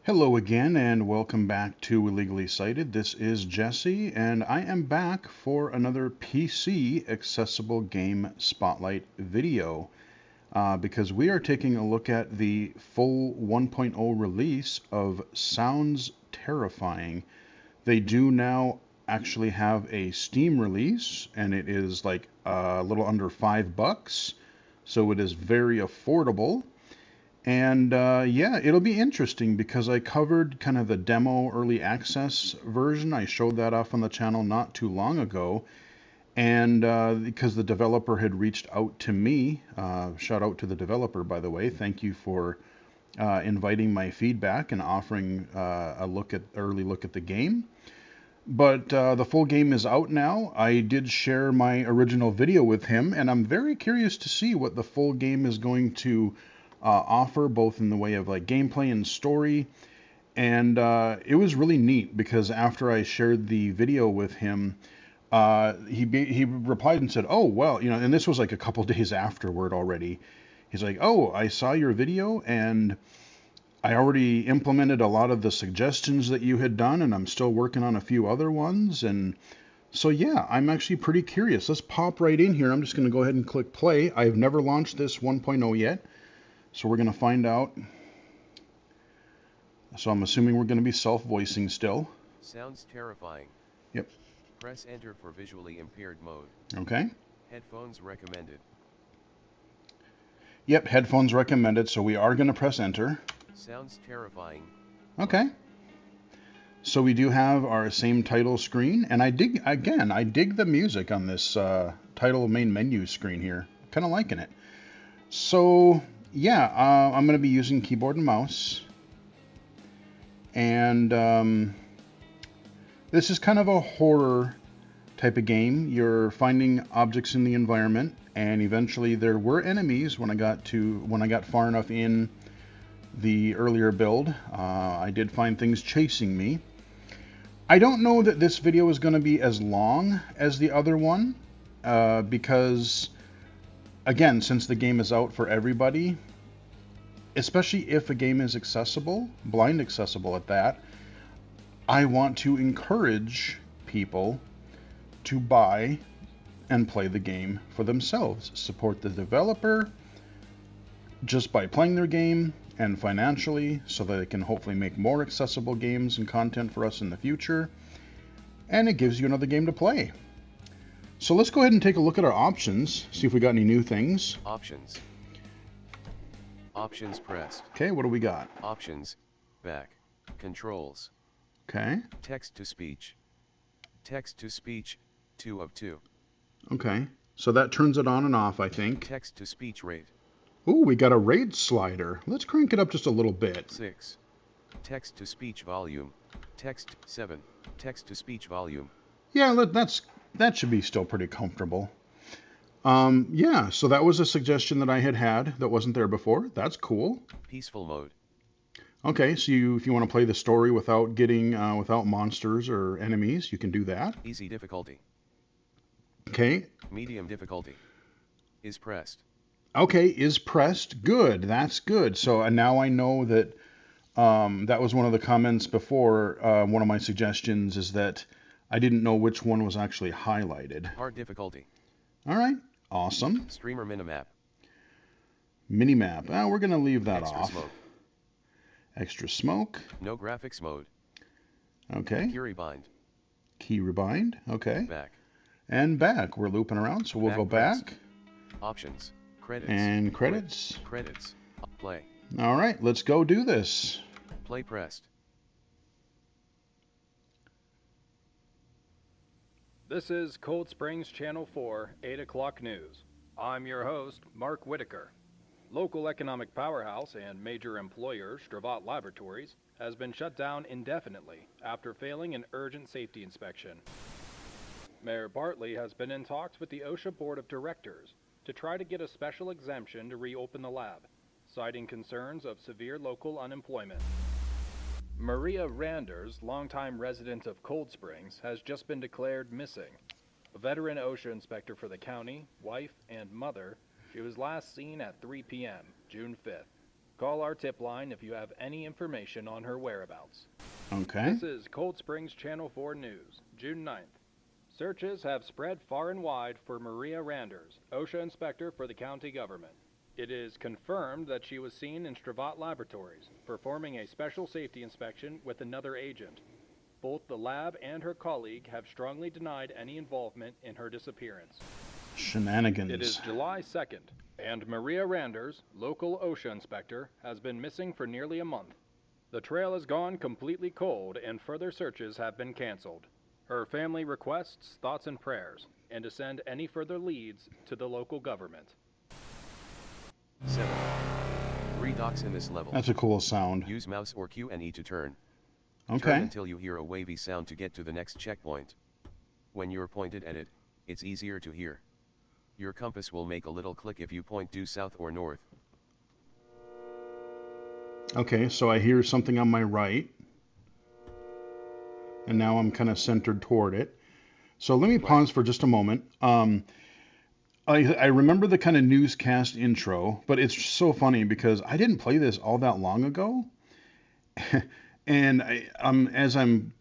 Hello again, and welcome back to Illegally Cited. This is Jesse, and I am back for another PC accessible game spotlight video because we are taking a look at the full 1.0 release of Sounds Terrifying. They do now actually have a Steam release, and it is like a little under $5, so it is very affordable. And yeah, it'll be interesting because I covered kind of the demo early access version. I showed that off on the channel not too long ago. And because the developer had reached out to me, shout out to the developer, by the way. Thank you for inviting my feedback and offering a early look at the game. But the full game is out now. I did share my original video with him, and I'm very curious to see what the full game is going to offer, both in the way of like gameplay and story. And it was really neat because after I shared the video with him, he replied and said, "Oh well, you know," and this was like a couple days afterward already. He's like, "Oh, I saw your video and I already implemented a lot of the suggestions that you had done, and I'm still working on a few other ones." And so yeah, I'm actually pretty curious. Let's pop right in here. I'm just going to go ahead and click play. I've never launched this 1.0 yet. So we're going to find out. So I'm assuming we're going to be self-voicing still. Sounds terrifying. Yep. Press enter for visually impaired mode. Okay. Headphones recommended. Yep, headphones recommended, so we are going to press enter. Sounds terrifying. Okay. So we do have our same title screen, and I dig the music on this title main menu screen here. Kind of liking it. So yeah, I'm going to be using keyboard and mouse. And this is kind of a horror type of game. You're finding objects in the environment, and eventually there were enemies when I got far enough in the earlier build. I did find things chasing me. I don't know that this video is going to be as long as the other one because, again, since the game is out for everybody, especially if a game is accessible, blind accessible at that, I want to encourage people to buy and play the game for themselves. Support the developer just by playing their game and financially so that they can hopefully make more accessible games and content for us in the future. And it gives you another game to play. So let's go ahead and take a look at our options, see if we got any new things. Options. Options pressed. Okay, what do we got? Options. Back. Controls. Okay. Text to speech. Text to speech. 2 of 2. Okay. So that turns it on and off, I think. Text to speech rate. Ooh, we got a rate slider. Let's crank it up just a little bit. 6. Text to speech volume. Text 7. Text to speech volume. Yeah, that should be still pretty comfortable. Yeah, so that was a suggestion that I had that wasn't there before. That's cool. Peaceful mode. Okay, so if you want to play the story without getting without monsters or enemies, you can do that. Easy difficulty. Okay. Medium difficulty. Is pressed. Okay, is pressed. Good. That's good. So now I know that that was one of the comments before. One of my suggestions is that I didn't know which one was actually highlighted. Hard difficulty. All right. Awesome. Streamer minimap. Minimap. We're going to leave that Extra off. smoke. Extra smoke. No graphics mode. Okay. Key rebind. Key rebind. Okay. Back. And back. We're looping around, so we'll go back. Options. Credits. And credits. Credits. Play. All right, let's go do this. Play pressed. This is Cold Springs Channel 4, 8 o'clock news. I'm your host, Mark Whitaker. Local economic powerhouse and major employer Stravaat Laboratories has been shut down indefinitely after failing an urgent safety inspection. Mayor Bartley has been in talks with the OSHA Board of Directors to try to get a special exemption to reopen the lab, citing concerns of severe local unemployment. Maria Randers, longtime resident of Cold Springs, has just been declared missing. A veteran OSHA inspector for the county, wife, and mother, she was last seen at 3 p.m., June 5th. Call our tip line if you have any information on her whereabouts. Okay. This is Cold Springs Channel 4 News, June 9th. Searches have spread far and wide for Maria Randers, OSHA inspector for the county government. It is confirmed that she was seen in Strovat Laboratories, performing a special safety inspection with another agent. Both the lab and her colleague have strongly denied any involvement in her disappearance. Shenanigans. It is July 2nd, and Maria Randers, local OSHA inspector, has been missing for nearly a month. The trail has gone completely cold, and further searches have been canceled. Her family requests thoughts and prayers, and to send any further leads to the local government. 7. Redocks in this level. That's a cool sound. Use mouse or Q and E to turn. Okay. Turn until you hear a wavy sound to get to the next checkpoint. When you're pointed at it, it's easier to hear. Your compass will make a little click if you point due south or north. Okay, so I hear something on my right. And now I'm kind of centered toward it. So let me pause for just a moment. I remember the kind of newscast intro, but it's so funny because I didn't play this all that long ago. And as I'm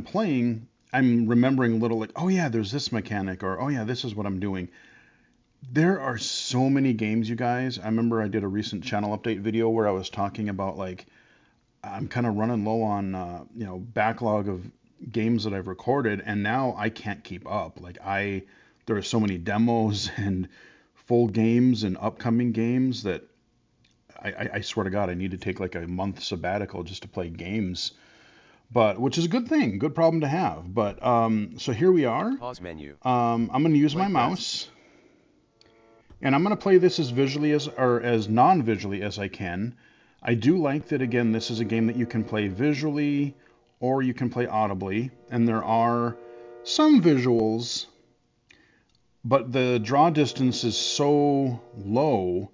playing, I'm remembering a little like, oh yeah, there's this mechanic, or oh yeah, this is what I'm doing. There are so many games, you guys. I remember I did a recent channel update video where I was talking about like I'm kind of running low on backlog of games that I've recorded, and now I can't keep up. Like there are so many demos and full games and upcoming games that I swear to God I need to take like a month sabbatical just to play games. But which is a good thing, good problem to have. But so here we are. Pause menu. I'm going to use my mouse. And I'm going to play this as visually as non-visually as I can. I do like that, again, this is a game that you can play visually or you can play audibly. And there are some visuals, but the draw distance is so low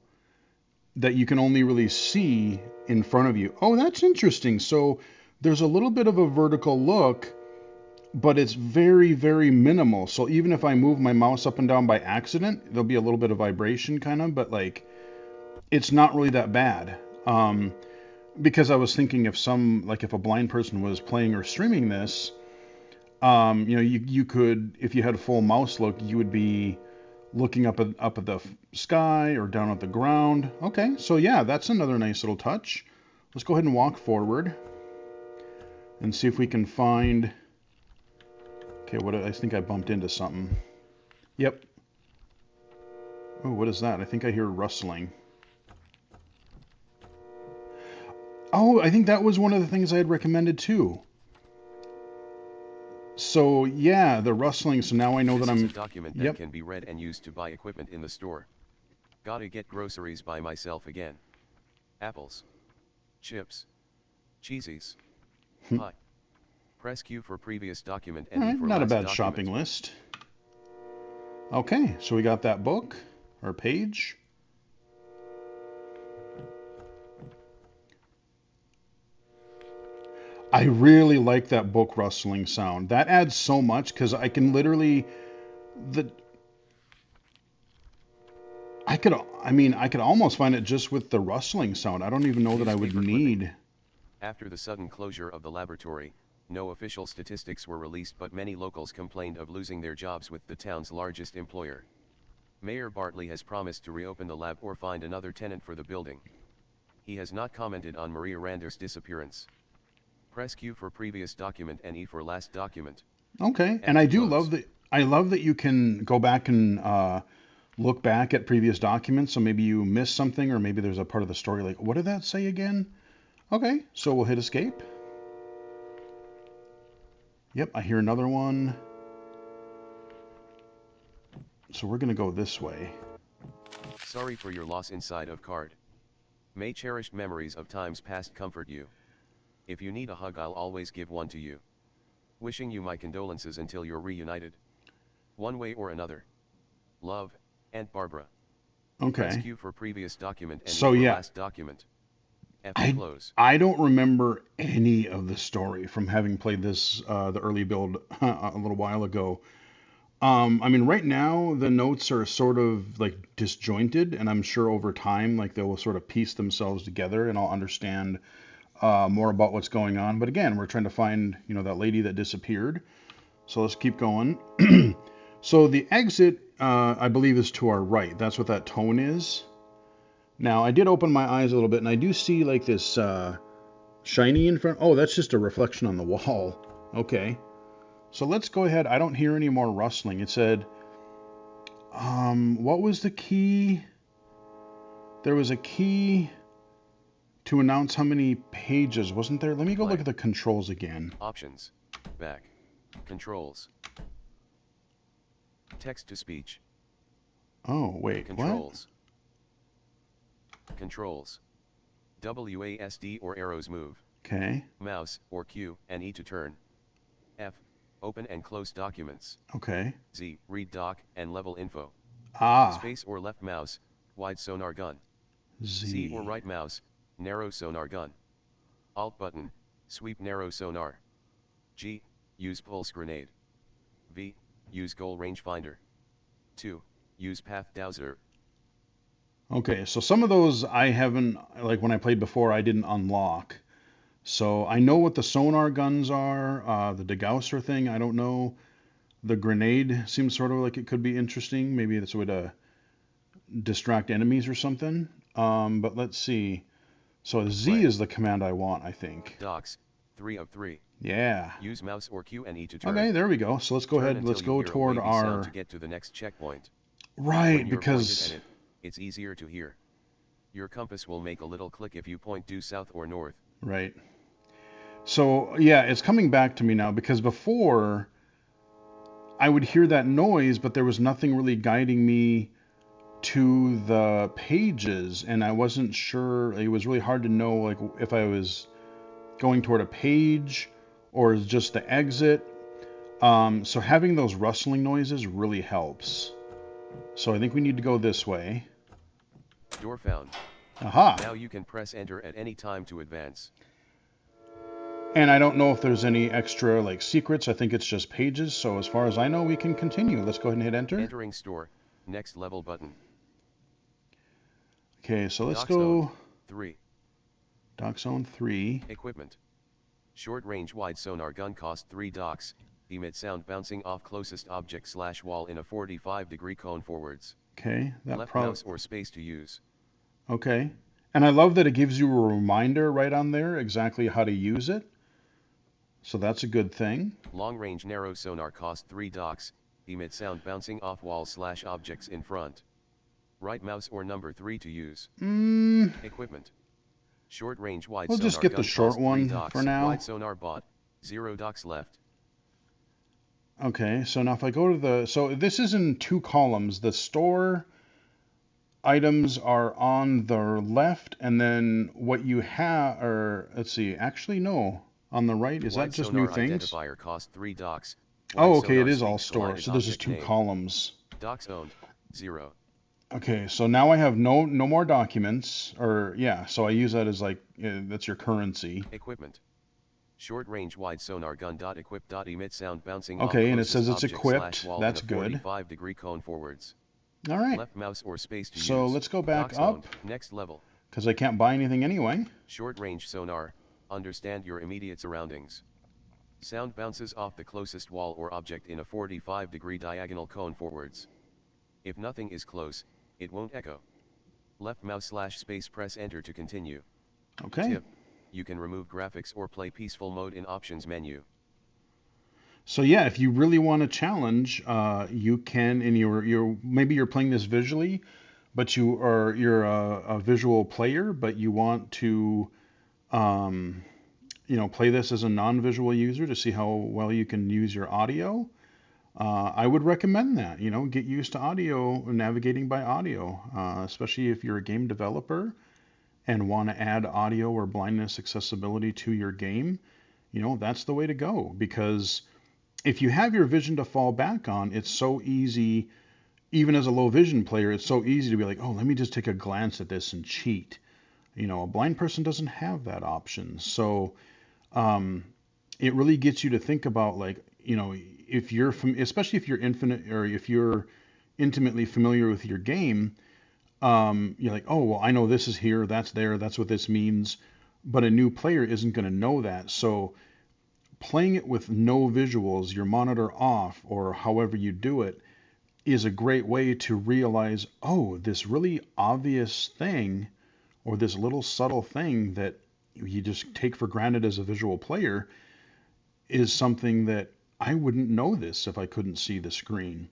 that you can only really see in front of you. Oh, that's interesting. So there's a little bit of a vertical look, but it's very, very minimal. So even if I move my mouse up and down by accident, there'll be a little bit of vibration kind of, but like it's not really that bad. Because I was thinking if a blind person was playing or streaming this, you could, if you had a full mouse look, you would be looking up at the sky or down at the ground. Okay, so yeah, that's another nice little touch. Let's go ahead and walk forward and see if we can find. Okay, I think I bumped into something. Yep. Oh, what is that? I think I hear rustling. Oh, I think that was one of the things I had recommended too. So yeah, the rustling. So now I know This that is I'm. a document that can be read and used to buy equipment in the store. Gotta get groceries by myself again. Apples. Chips. Cheesies. Pie. Press Q for previous document and E for Not a last bad document. shopping list. Okay, so we got that book or page. I really like that book rustling sound. That adds so much because I can literally I could almost find it just with the rustling sound. I don't even know that I would Newspaper need. clipping. After the sudden closure of the laboratory, no official statistics were released, but many locals complained of losing their jobs with the town's largest employer. Mayor Bartley has promised to reopen the lab or find another tenant for the building. He has not commented on Maria Randers' disappearance. Press Q for previous document and E for last document. Okay, and I do love that. I love that you can go back and look back at previous documents. So maybe you missed something, or maybe there's a part of the story like, what did that say again? Okay, so we'll hit escape. Yep, I hear another one. So we're gonna go this way. Sorry for your loss inside of card. May cherished memories of times past comfort you. If you need a hug, I'll always give one to you. Wishing you my condolences until you're reunited. One way or another. Love, Aunt Barbara. Press Okay. Q for previous document and So, E for yeah. last document. F to close. I don't remember any of the story from having played this the early build a little while ago. I mean, right now the notes are sort of like disjointed, and I'm sure over time, like they will sort of piece themselves together, and I'll understand more about what's going on. But again, we're trying to find, that lady that disappeared. So let's keep going. So the exit, I believe, is to our right. That's what that tone is. Now, I did open my eyes a little bit, and I do see like this shiny in front. Oh, that's just a reflection on the wall. Okay. So let's go ahead. I don't hear any more rustling. It said, what was the key? There was a key to announce how many pages, wasn't there? Let me go look at the controls again. Options. Back. Controls. Text to speech. Oh, wait, Controls. What? Controls. WASD or arrows move. Okay. Mouse or Q and E to turn. F. Open and close documents. Okay. Z. Read doc and level info. Space or left mouse, wide sonar gun. Z or right mouse, narrow sonar gun. Alt button, sweep narrow sonar. G. Use pulse grenade. V. Use goal rangefinder. 2. Use path dowser. Okay, so some of those I haven't, like when I played before, I didn't unlock. So I know what the sonar guns are, the degausser thing, I don't know. The grenade seems sort of like it could be interesting. Maybe this would distract enemies or something. But let's see. So Z is the command I want, I think. Docs, 3 of 3. Yeah. Use mouse or Q and E to turn. Okay, there we go. So let's go ahead. Let's go toward our. To get to the next checkpoint. Right, because it's easier to hear. Your compass will make a little click if you point due south or north. Right. So yeah, it's coming back to me now because before I would hear that noise, but there was nothing really guiding me to the pages, and I wasn't sure. It was really hard to know, like, if I was going toward a page or just the exit. So having those rustling noises really helps. So I think we need to go this way. Door found. Aha! Now you can press enter at any time to advance. And I don't know if there's any extra, like, secrets. I think it's just pages. So as far as I know, we can continue. Let's go ahead and hit enter. Entering store. Next level button. Okay, so let's go. 3. Dock Zone 3. Equipment. Short range wide sonar gun cost 3 docks. Emit sound bouncing off closest object / wall in a 45-degree cone forwards. Okay, that left mouse or space to use. Okay, and I love that it gives you a reminder right on there exactly how to use it. So that's a good thing. Long range narrow sonar cost 3 docks. Emit sound bouncing off walls / objects in front. Right mouse or number 3 to use. Equipment. Short range wide we'll sonar just get gun the short one docks, for now. Wide sonar bought. 0 docks left. Okay, so now if I go to the, so this is in 2 columns. The store items are on the left, and then what you have, or let's see, actually no, on the right. Is Wide that just sonar new things? Identifier cost 3 docks. Oh, okay, it is all store. So this is 2 columns. Docks owned, 0. Okay, so now I have no more documents, or yeah, so I use that as like, that's your currency. Equipment. Short range wide sonar gun .equip .emit sound bouncing. Okay, and it says it's equipped. That's good. 45-degree cone forwards. All right. Left mouse or space to use. So let's go back up. Next level. Because I can't buy anything anyway. Short range sonar. Understand your immediate surroundings. Sound bounces off the closest wall or object in a 45-degree diagonal cone forwards. If nothing is close, it won't echo. Left mouse / space press enter to continue. Okay. Tip. You can remove graphics or play peaceful mode in options menu. So yeah, if you really want to challenge, you can. And maybe you're playing this visually, but you're a visual player, but you want to, play this as a non-visual user to see how well you can use your audio. I would recommend that. Get used to audio, navigating by audio, especially if you're a game developer and want to add audio or blindness accessibility to your game. That's the way to go, because if you have your vision to fall back on, it's so easy. Even as a low vision player, it's so easy to be like, oh, let me just take a glance at this and cheat. A blind person doesn't have that option. So it really gets you to think about, like, if you're especially if you're intimately familiar with your game, you're like, oh, well, I know this is here, that's there, that's what this means. But a new player isn't going to know that. So playing it with no visuals, your monitor off, or however you do it, is a great way to realize, oh, this really obvious thing, or this little subtle thing that you just take for granted as a visual player, is something that I wouldn't know this if I couldn't see the screen.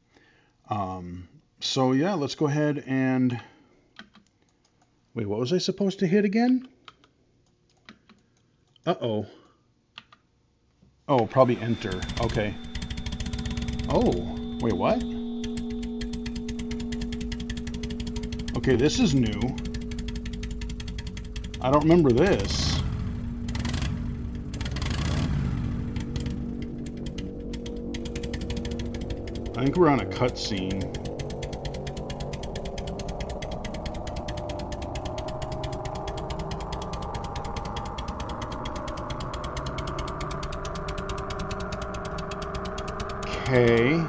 So yeah, let's go ahead and... Wait, what was I supposed to hit again? Uh-oh. Oh, probably enter. Okay. Oh, wait, what? Okay, this is new. I don't remember this. I think we're on a cutscene. Okay.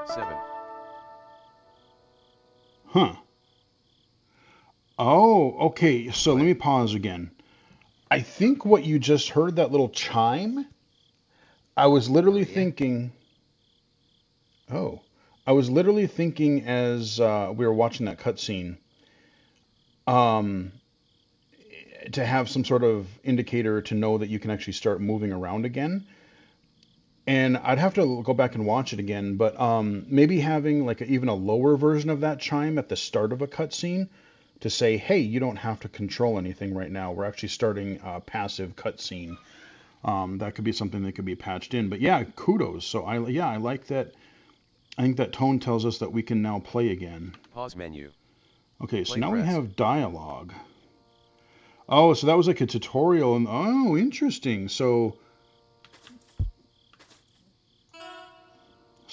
7. Huh. Oh, okay. So let me pause again. I think what you just heard, that little chime, I was literally thinking... Oh. I was literally thinking as we were watching that cutscene, to have some sort of indicator to know that you can actually start moving around again. And I'd have to go back and watch it again, but maybe having like even a lower version of that chime at the start of a cutscene to say, hey, you don't have to control anything right now. We're actually starting a passive cutscene. That could be something that could be patched in. But yeah, kudos. So I like that. I think that tone tells us that we can now play again. Pause menu. Okay, so Play now we press. have dialogue. Oh, so that was like a tutorial. And oh, interesting. So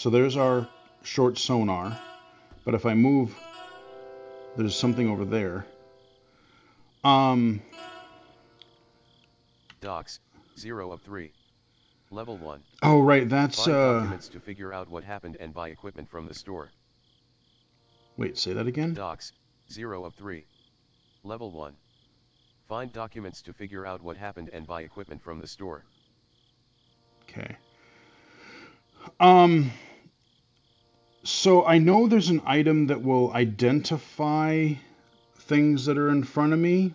there's our short sonar. But if I move, there's something over there. Docs, 0 of 3. Level 1. Oh, right, that's... Find documents to figure out what happened and buy equipment from the store. Wait, say that again? Docs, 0 of 3. Level 1. Find documents to figure out what happened and buy equipment from the store. Okay. So I know there's an item that will identify things that are in front of me.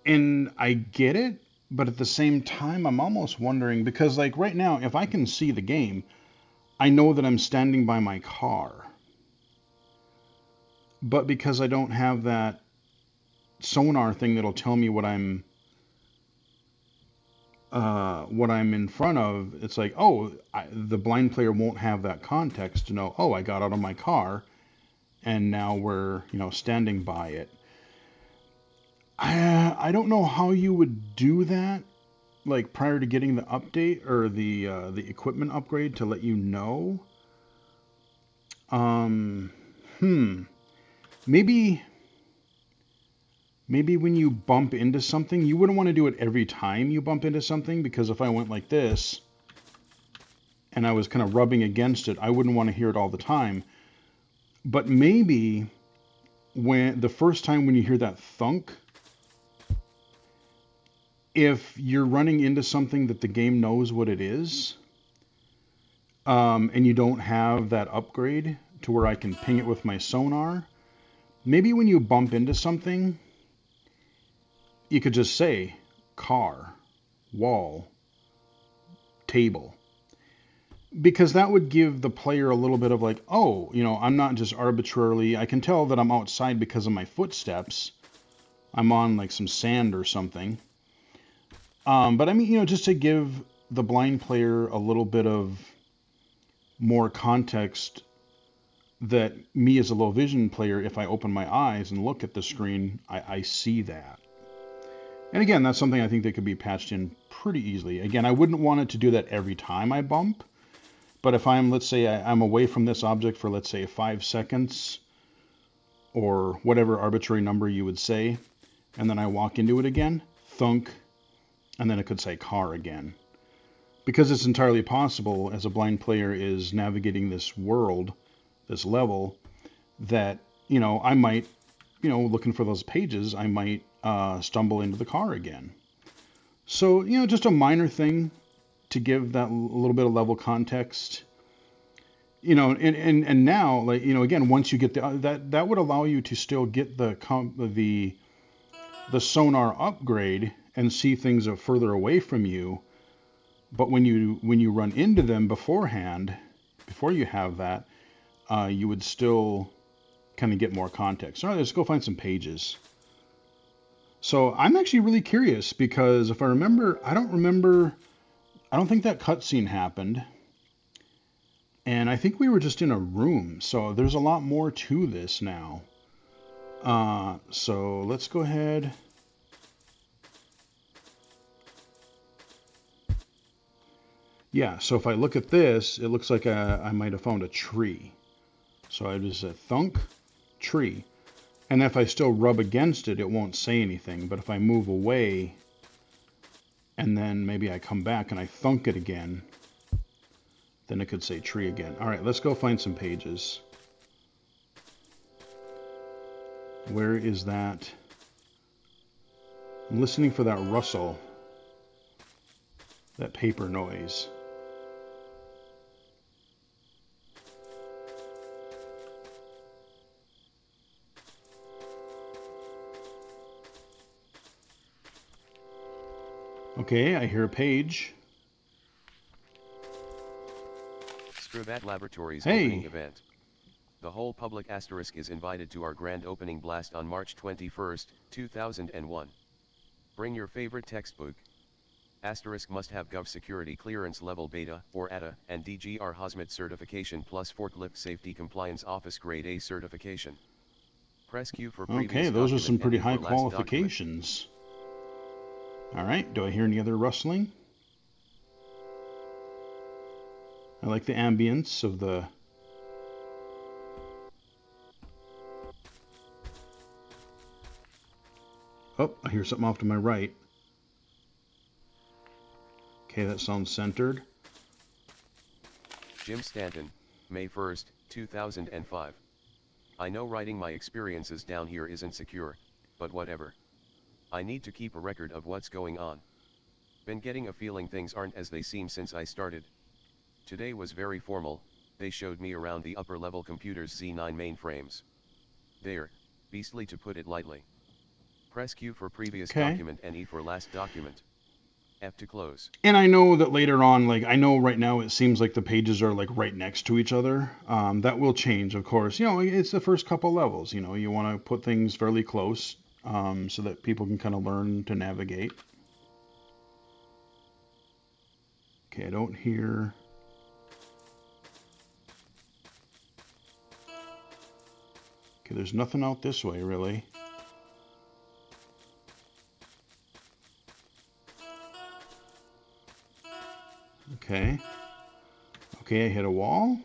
And I get it, but at the same time, I'm almost wondering, because like right now, if I can see the game, I know that I'm standing by my car. But because I don't have that sonar thing that'll tell me what I'm in front of, it's like, oh, the blind player won't have that context to know, oh, I got out of my car and now we're, standing by it. I don't know how you would do that, like prior to getting the update or the equipment upgrade to let you know. Maybe when you bump into something, you wouldn't want to do it every time you bump into something, because if I went like this and I was kind of rubbing against it, I wouldn't want to hear it all the time. But maybe when the first time when you hear that thunk, if you're running into something that the game knows what it is, and you don't have that upgrade to where I can ping it with my sonar, maybe when you bump into something, you could just say car, wall, table. Because that would give the player a little bit of like, oh, I'm not just arbitrarily, I can tell that I'm outside because of my footsteps. I'm on like some sand or something. But I mean, just to give the blind player a little bit of more context that me as a low vision player, if I open my eyes and look at the screen, I see that. And again, that's something I think that could be patched in pretty easily. Again, I wouldn't want it to do that every time I bump. But if I'm, let's say I'm away from this object for, let's say, 5 seconds, or whatever arbitrary number you would say, and then I walk into it again, thunk, and then it could say car again. Because it's entirely possible, as a blind player is navigating this world, this level, that, I might, looking for those pages, I might stumble into the car again. So, just a minor thing to give that little bit of level context. And now, like, again, once you get that would allow you to still get the sonar upgrade and see things further away from you. But when you run into them beforehand, before you have that, you would still kind of get more context. All right, let's go find some pages. So I'm actually really curious because if I remember, I don't think that cutscene happened. And I think we were just in a room. So there's a lot more to this now. So let's go ahead. Yeah, so if I look at this, it looks like I might have found a tree. So I just said thunk, tree. And if I still rub against it, it won't say anything. But if I move away, and then maybe I come back and I thunk it again, then it could say tree again. All right, let's go find some pages. Where is that? I'm listening for that rustle, that paper noise. Okay, I hear a page. Strovat Laboratories Hey. opening event. The whole public asterisk is invited to our grand opening blast on March 21st, 2001. Bring your favorite textbook. Asterisk must have Gov Security Clearance Level Beta, or ATA, and DGR Hazmat certification plus Forklift Safety Compliance Office Grade A certification. Press Q for previous Okay, those are some document pretty and high for last document. qualifications. All right, do I hear any other rustling? I like the ambience of the... Oh, I hear something off to my right. Okay, that sounds centered. Jim Stanton, May 1st, 2005. I know writing my experiences down here isn't secure, but whatever. I need to keep a record of what's going on. Been getting a feeling things aren't as they seem since I started. Today was very formal, they showed me around the upper level computer's Z9 mainframes. They're beastly to put it lightly. Press Q for previous document and E for last document. F to close. And I know that later on, like, I know right now it seems like the pages are like right next to each other. That will change, of course. It's the first couple levels. You want to put things fairly close so that people can kind of learn to navigate. Okay, I don't hear... Okay, there's nothing out this way, really. Okay. Okay, I hit a wall.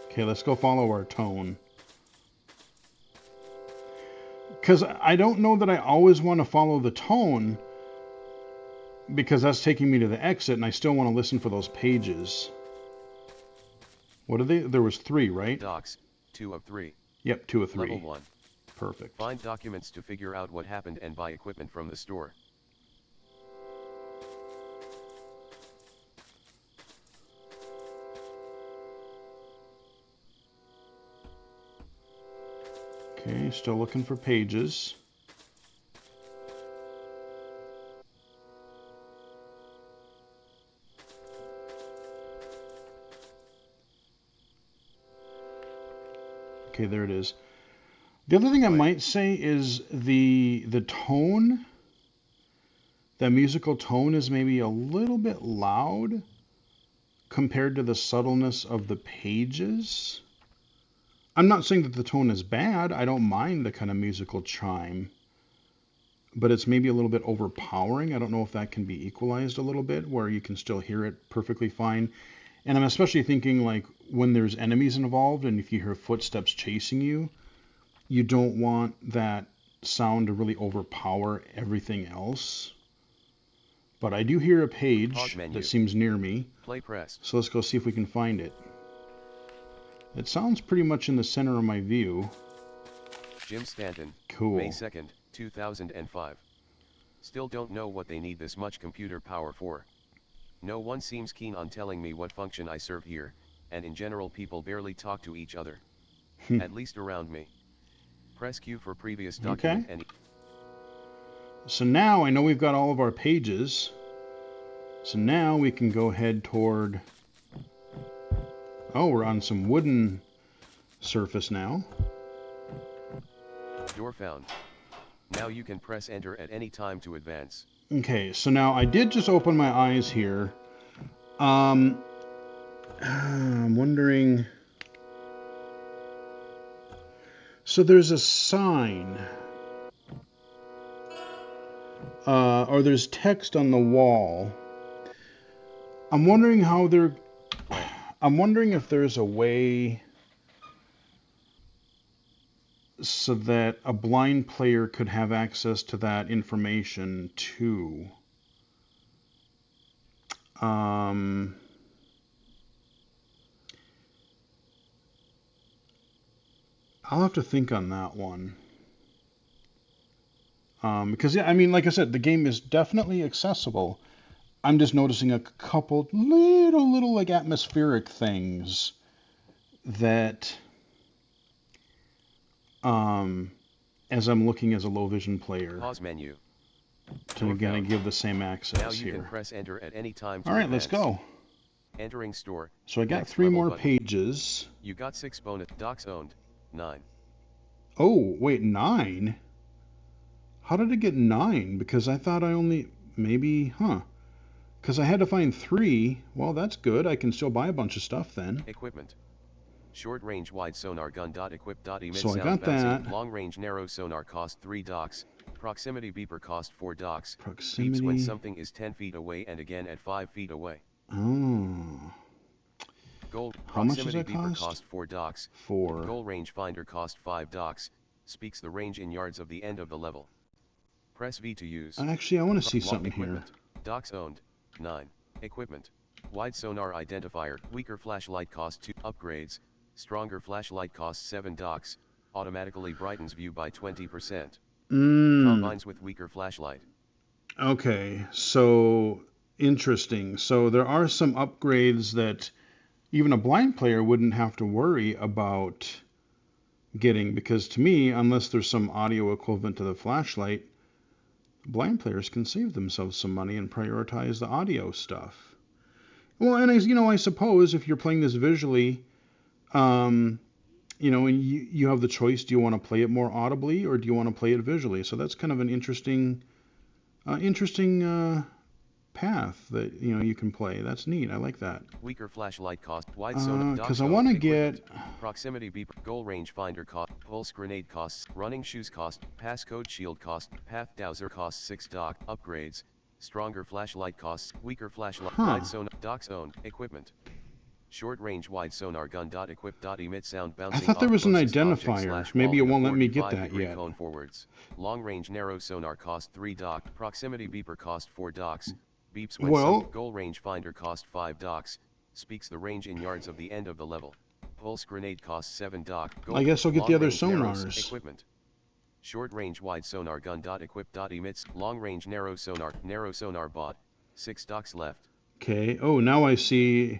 Okay, let's go follow our tone. Because I don't know that I always want to follow the tone, because that's taking me to the exit, and I still want to listen for those pages. What are they? There was 3, right? Docs, 2 of 3. Yep, 2 of 3. Level 1. Perfect. Find documents to figure out what happened and buy equipment from the store. Okay, still looking for pages. Okay, there it is. The other thing I might say is the tone, the musical tone is maybe a little bit loud compared to the subtleness of the pages. I'm not saying that the tone is bad. I don't mind the kind of musical chime, but it's maybe a little bit overpowering. I don't know if that can be equalized a little bit where you can still hear it perfectly fine. And I'm especially thinking like when there's enemies involved and if you hear footsteps chasing you, you don't want that sound to really overpower everything else. But I do hear a page that seems near me. Play press. So let's go see if we can find it. It sounds pretty much in the center of my view. Jim Stanton. Cool. May 2nd, 2005. Still don't know what they need this much computer power for. No one seems keen on telling me what function I serve here, and in general people barely talk to each other. At least around me. Press Q for previous document. Okay. So now I know we've got all of our pages. So now we can go ahead toward... Oh, we're on some wooden surface now. Door found. Now you can press enter at any time to advance. Okay, so now I did just open my eyes here. I'm wondering... So there's a sign. Or there's text on the wall. I'm wondering if there's a way so that a blind player could have access to that information too. I'll have to think on that one. Because, yeah, I mean, like I said, the game is definitely accessible. I'm just noticing a couple little like atmospheric things that, as I'm looking as a low vision player, pause menu. To again give the same access now you here. Can press enter at any time. All right, let's go. Entering store. So I got 3 more pages. You got 6 bonus. Docs owned. 9. Oh, wait, 9? How did it get 9? Because I thought I only, maybe, because I had to find 3. Well, that's good. I can still buy a bunch of stuff then. Equipment. Short range wide sonar gun. Equip. Emit so sound I got bouncing. that. Long range narrow sonar cost 3 docs. Proximity beeper cost 4 docs. Proximity. Beeps when something is 10 feet away and again at 5 feet away. Oh. Gold. How much does Proximity that beeper cost? cost 4 docs. 4. Goal range finder cost 5 docs. Speaks the range in yards of the end of the level. Press V to use. Actually, I want to see something equipment. here. Docs owned. 9. Equipment. Wide sonar identifier. Weaker flashlight cost 2. Upgrades. Stronger flashlight costs 7 docs. Automatically brightens view by 20%. Combines with weaker flashlight. Okay, so interesting. So there are some upgrades that even a blind player wouldn't have to worry about getting, because to me, unless there's some audio equivalent to the flashlight, blind players can save themselves some money and prioritize the audio stuff. Well, and I suppose if you're playing this visually, and you have the choice, do you want to play it more audibly or do you want to play it visually? So that's kind of an interesting path that you can play. That's neat. I like that. Weaker flashlight cost. Wide sonar. Because I want to get proximity beep. Goal range finder cost. Pulse grenade costs. Running shoes cost. Passcode shield cost. Path dowser costs 6 doc. Upgrades. Stronger flashlight costs. Weaker flashlight. Wide sonar. Docs owned. Equipment. Short range wide sonar gun. Equip. Emit sound bouncing. I thought there was an identifier. Maybe it won't let me get that yet. Cone forwards. Long range narrow sonar cost 3 doc. Proximity beeper cost 4 docs. Beeps when goal range finder cost 5 docs. Speaks the range in yards of the end of the level. Pulse grenade costs 7 doc. I guess I'll get the other sonars. Equipment. Short range wide sonar gun. Equip. Emits. Long range narrow sonar bot. 6 docs left. Okay. Oh, now I see.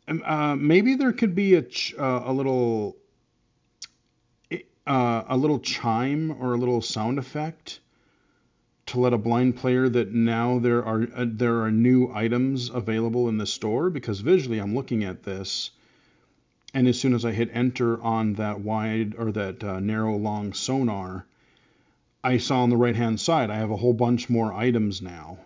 Maybe there could be a little chime or a little sound effect to let a blind player that now there are new items available in the store, because visually I'm looking at this, and as soon as I hit enter on that wide or that narrow long sonar, I saw on the right hand side I have a whole bunch more items now.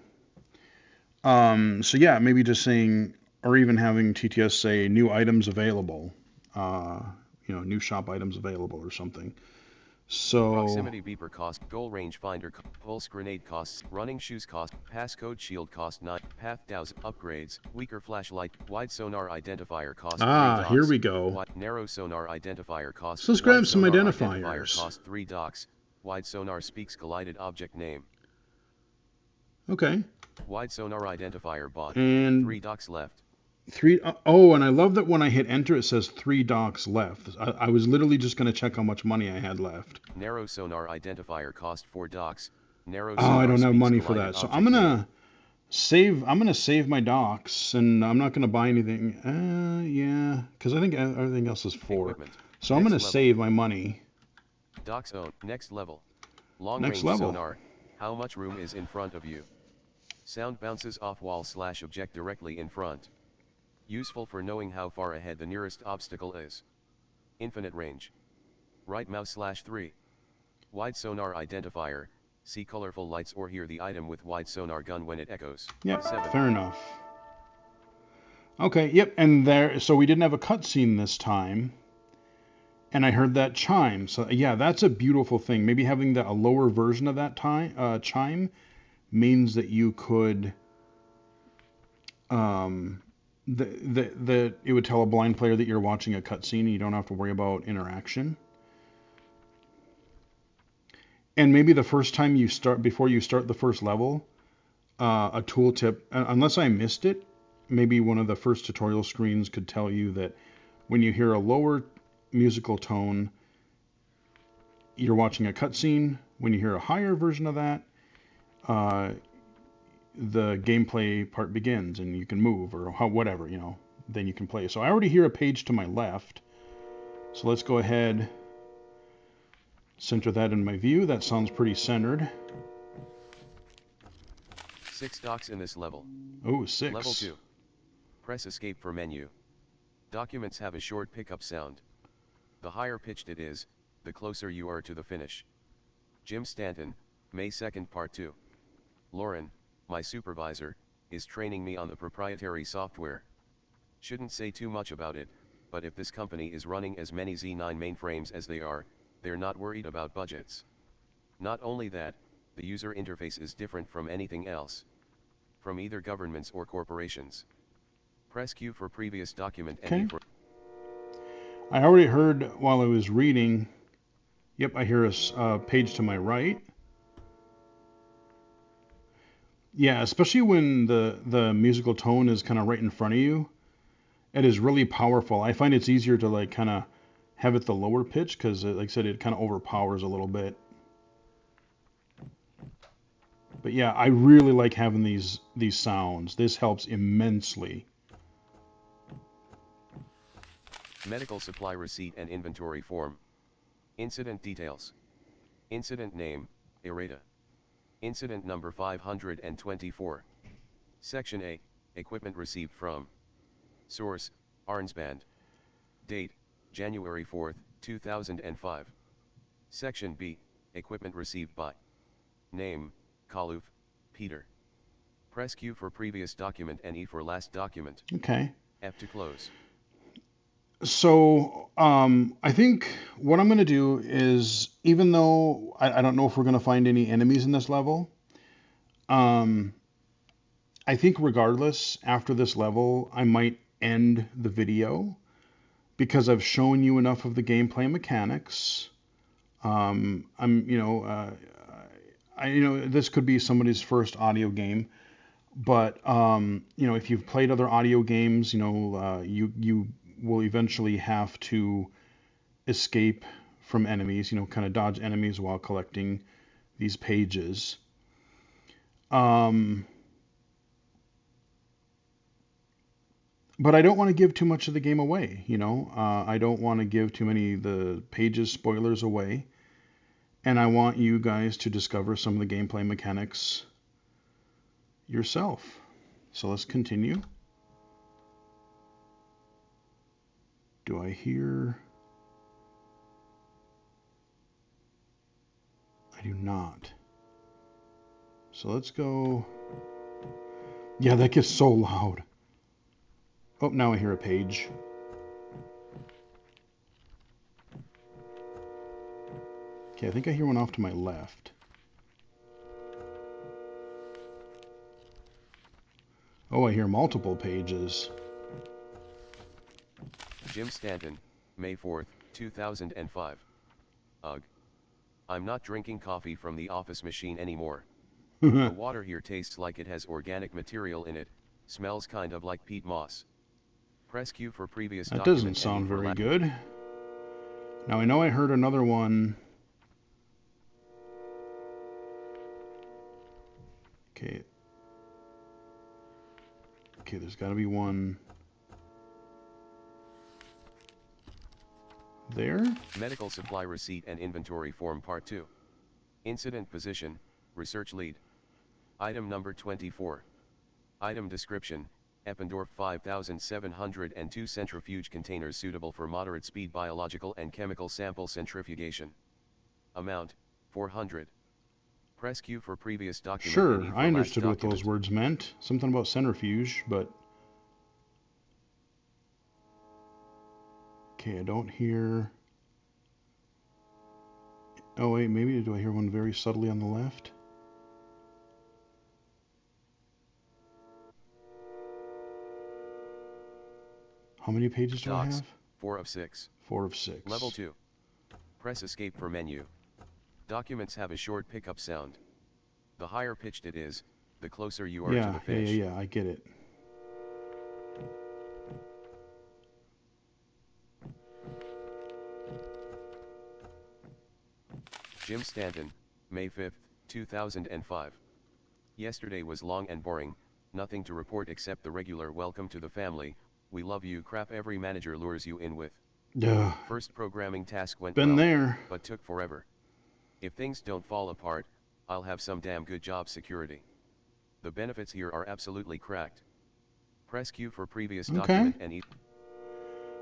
So yeah, maybe just saying, or even having TTS say new items available, new shop items available or something. So Proximity beeper cost, goal range finder, pulse grenade costs, running shoes cost, passcode shield cost 9, path douse upgrades, weaker flashlight, wide sonar identifier cost 3 docks. here we go. Narrow sonar identifier cost. So let's grab some Wide sonar identifiers. cost 3 docks. Wide sonar speaks collided object name. Okay. Wide sonar identifier bought. And 3 docks left. Oh, and I love that when I hit enter, it says 3 docks left. I was literally just going to check how much money I had left. Narrow sonar identifier cost 4 docks. Narrow sonar I don't have money for that. So I'm going to save my docks, and I'm not going to buy anything. Yeah, because I think everything else is 4. Equipment. So I'm going to save my money. Docks own. Next level. Long Next range level. sonar. How much room is in front of you? Sound bounces off wall / object directly in front. Useful for knowing how far ahead the nearest obstacle is. Infinite range. Right mouse /3. Wide sonar identifier. See colorful lights or hear the item with wide sonar gun when it echoes. Yep, 7. fair enough. Okay, yep, and there, so we didn't have a cutscene this time. And I heard that chime. So yeah, that's a beautiful thing. Maybe having a lower version of that chime means that you could that it would tell a blind player that you're watching a cutscene and you don't have to worry about interaction. And maybe the first time you start, before you start the first level, a tooltip, unless I missed it, maybe one of the first tutorial screens could tell you that when you hear a lower musical tone, you're watching a cutscene. When you hear a higher version of that, the gameplay part begins and you can move or whatever, then you can play. So I already hear a page to my left. So let's go ahead, center that in my view. That sounds pretty centered. 6 docks in this level. Oh, 6. Level 2. Press escape for menu. Documents have a short pickup sound. The higher pitched it is, the closer you are to the finish. Jim Stanton, May 2nd Part 2. Lauren, my supervisor, is training me on the proprietary software. Shouldn't say too much about it, but if this company is running as many Z9 mainframes as they are, they're not worried about budgets. Not only that, the user interface is different from anything else. From either governments or corporations. Press Q for previous document and E for... I already heard while I was reading, yep, I hear a page to my right. Yeah, especially when the musical tone is kind of right in front of you. It is really powerful. I find it's easier to kind of have it the lower pitch because, like I said, it kind of overpowers a little bit. But yeah, I really like having these sounds. This helps immensely. Medical supply receipt and inventory form. Incident details. Incident name, Errata. Incident number 524. Section A, equipment received from. Source, Arnsband. Date, January 4, 2005. Section B, equipment received by. Name, Kaluf, Peter. Press Q for previous document and E for last document. Okay. F to close. So I think what I'm going to do is, even though I don't know if we're going to find any enemies in this level, I think regardless, after this level, I might end the video because I've shown you enough of the gameplay mechanics. This could be somebody's first audio game, but if you've played other audio games, you will eventually have to escape from enemies, kind of dodge enemies while collecting these pages. But I don't want to give too much of the game away, I don't want to give too many of the pages spoilers away. And I want you guys to discover some of the gameplay mechanics yourself. So let's continue. Do I hear? I do not. So let's go. Yeah, that gets so loud. Oh, now I hear a page. Okay, I think I hear one off to my left. Oh, I hear multiple pages. Jim Stanton, May 4th, 2005. Ugh. I'm not drinking coffee from the office machine anymore. The water here tastes like it has organic material in it, smells kind of like peat moss. Press Q for previous That document. doesn't sound very good. Now I know I heard another one. Okay. Okay, there's got to be one there. Medical supply receipt and inventory form part 2. Incident position, research lead. Item number 24. Item description, Eppendorf 5702 centrifuge containers suitable for moderate speed biological and chemical sample centrifugation. Amount, 400. Press Q for previous document. Sure, I understood what those words meant. Something about centrifuge, but... Okay, I don't hear... Oh wait, maybe do I hear one very subtly on the left? How many pages do I have? 4 of 6. 4 of 6. Level 2. Press escape for menu. Documents have a short pickup sound. The higher pitched it is, the closer you are to the finish. Yeah, I get it. Jim Stanton, May 5th, 2005. Yesterday was long and boring, nothing to report except the regular welcome to the family, we love you crap every manager lures you in with. First programming task went well, there. But took forever. If things don't fall apart, I'll have some damn good job security. The benefits here are absolutely cracked. Press Q for previous document and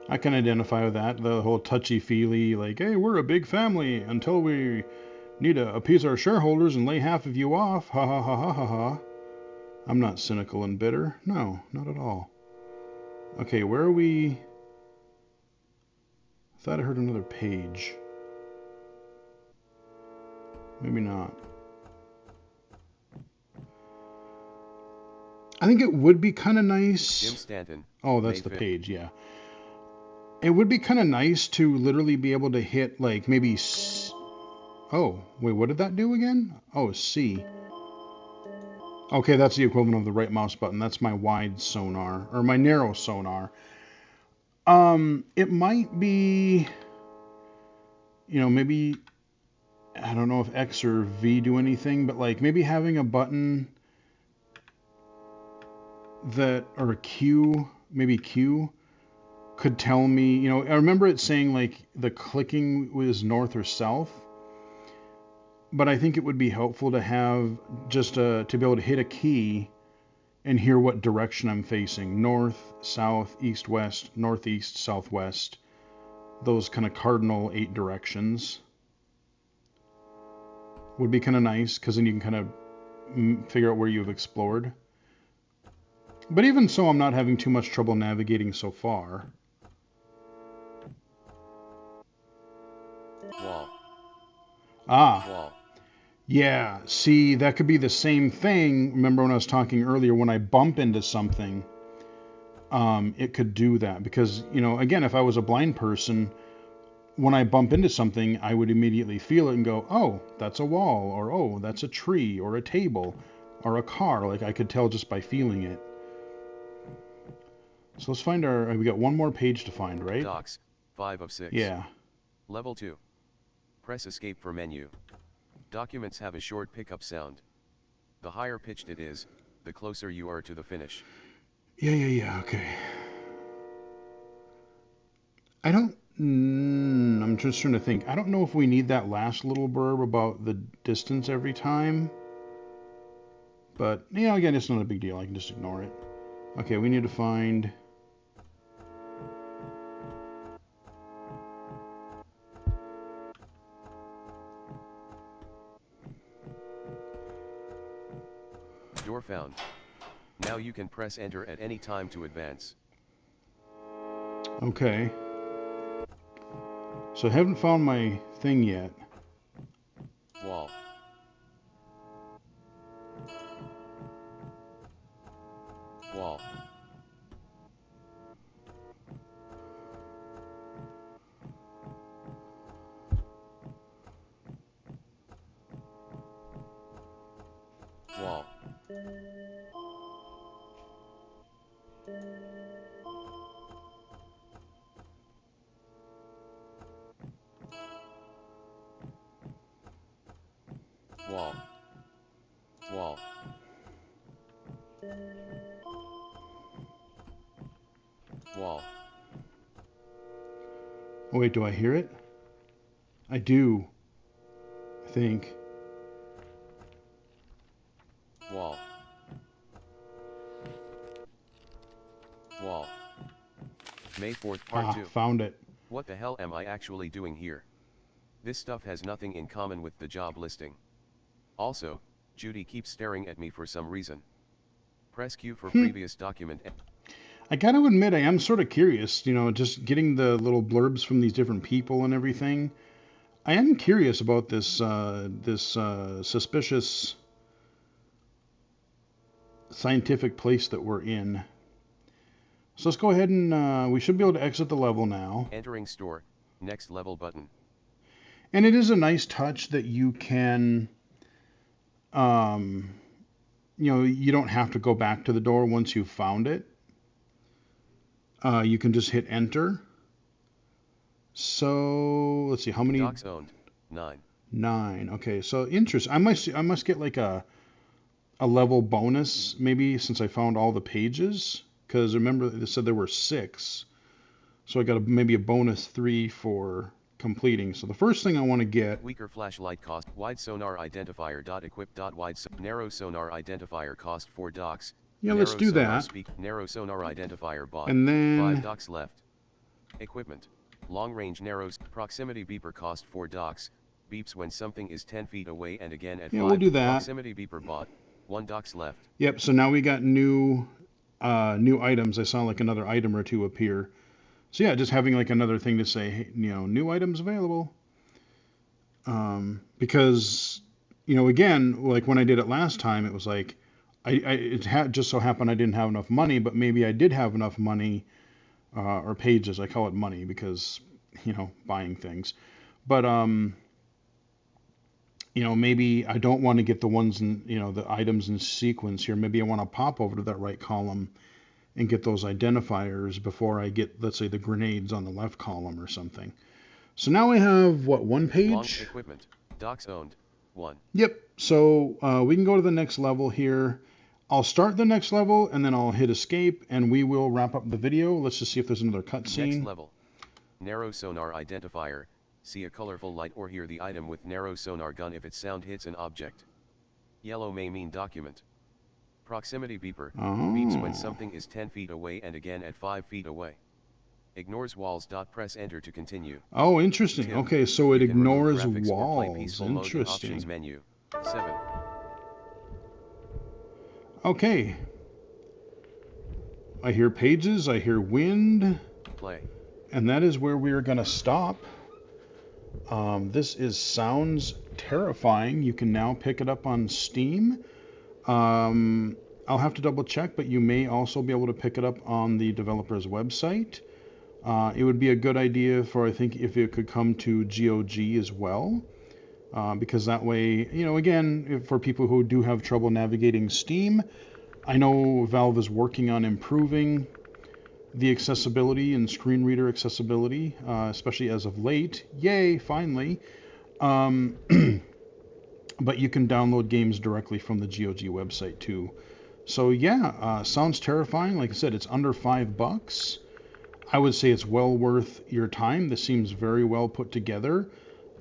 I can identify with that, the whole touchy-feely, like, hey, we're a big family until we need to appease our shareholders and lay half of you off, ha ha ha ha ha ha. I'm not cynical and bitter, no, not at all. Okay, where are we? I thought I heard another page. Maybe not. I think it would be kind of nice. Jim Stanton. Oh, that's the page, yeah. It would be kind of nice to literally be able to hit, like, maybe... Oh, wait, what did that do again? Oh, C. Okay, that's the equivalent of the right mouse button. That's my wide sonar, or my narrow sonar. It might be... You know, maybe... I don't know if X or V do anything, but, like, maybe having a button that... Or a Q, maybe Q... could tell me, you know, I remember it saying like the clicking was north or south, but I think it would be helpful to have just to be able to hit a key and hear what direction I'm facing. North, south, east, west, northeast, southwest, those kind of cardinal 8 directions would be kind of nice, because then you can kind of figure out where you've explored. But even so, I'm not having too much trouble navigating so far. Wall. Ah. Wall. Yeah, see, that could be the same thing. Remember when I was talking earlier, when I bump into something, it could do that. Because, you know, again, if I was a blind person, when I bump into something, I would immediately feel it and go, oh, that's a wall, or oh, that's a tree, or a table, or a car. Like, I could tell just by feeling it. So let's find our... We got one more page to find, right? Docs, 5 of 6. Yeah. Level 2. Press escape for menu. Documents have a short pickup sound. The higher pitched it is, the closer you are to the finish. Yeah, okay. I don't... I'm just trying to think. I don't know if we need that last little blurb about the distance every time. But, you know, again, it's not a big deal. I can just ignore it. Okay, we need to find... Door found. Now you can press enter at any time to advance. Okay. So I haven't found my thing yet. Wall. Wall. Wall. Wall. Wall. Wall. Oh wait, do I hear it? I do. I think. Wall. Wall. May 4th, Part 2. Found it. What the hell am I actually doing here? This stuff has nothing in common with the job listing. Also, Judy keeps staring at me for some reason. Press Q for previous document. I gotta admit, I am sort of curious, you know, just getting the little blurbs from these different people and everything. I am curious about this suspicious scientific place that we're in. So let's go ahead and we should be able to exit the level now. Entering store, next level button. And it is a nice touch that you can, you know, you don't have to go back to the door once you've found it. You can just hit enter. So let's see, how many? Docs owned, 9. 9. Okay, so interesting. I must get like a level bonus maybe since I found all the pages. Because remember they said there were 6, so I got maybe a bonus 3 for completing. So the first thing I want to get. Weaker flashlight cost. Wide sonar identifier. Equip. Wide narrow sonar identifier cost 4 docs. Yeah, let's do that. Narrow sonar identifier bought. And then 5 docs left. Equipment. Long range narrows. Proximity beeper cost 4 docs. Beeps when something is 10 feet away and again at 5. We'll do that. Proximity beeper bought. 1 docs left. Yep. So now we got new items. I saw like another item or 2 appear. So yeah, just having like another thing to say, hey, you know, new items available. Because, you know, again, like when I did it last time, it was like, it had just so happened I didn't have enough money, but maybe I did have enough money, or pages. I call it money because, you know, buying things. But, you know, maybe I don't want to get the ones in, you know, the items in sequence here. Maybe I want to pop over to that right column and get those identifiers before I get, let's say, the grenades on the left column or something. So now I have, what, 1 page? Long equipment. Docs owned. 1. Yep. So we can go to the next level here. I'll start the next level and then I'll hit escape and we will wrap up the video. Let's just see if there's another cutscene. Next level. Narrow sonar identifier. See a colorful light or hear the item with narrow sonar gun if its sound hits an object. Yellow may mean document. Proximity beeper. Beeps when something is 10 feet away and again at 5 feet away. Ignores walls. Press enter to continue. Oh, interesting. 2. Okay, so it You can remove ignores graphics or play walls. peaceful mode in Interesting. options menu. 7. Okay. I hear pages, I hear wind. Play. And that is where we are going to stop. This sounds terrifying. You can now pick it up on Steam. I'll have to double check, but you may also be able to pick it up on the developer's website. It would be a good idea for, I think, if it could come to GOG as well. Because that way, you know, again, for people who do have trouble navigating Steam, I know Valve is working on improving the accessibility and screen reader accessibility, especially as of late. Yay, finally. But you can download games directly from the GOG website too. So yeah, sounds terrifying. Like I said, it's under $5. I would say it's well worth your time. This seems very well put together.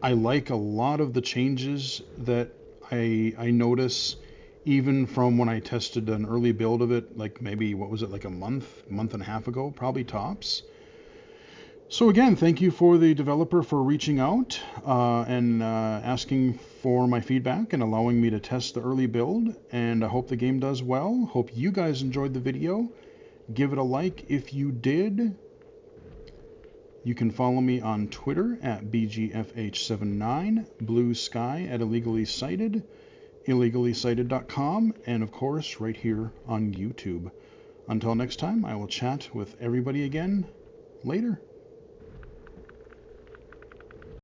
I like a lot of the changes that I notice, even from when I tested an early build of it, like maybe, what was it, like a month and a half ago, probably tops. So again, thank you for the developer for reaching out and asking for my feedback and allowing me to test the early build. And I hope the game does well. Hope you guys enjoyed the video. Give it a like if you did. You can follow me on Twitter at BGFH79, Blue Sky at Illegally Cited, illegally-cited.com, and of course right here on YouTube. Until next time, I will chat with everybody again later.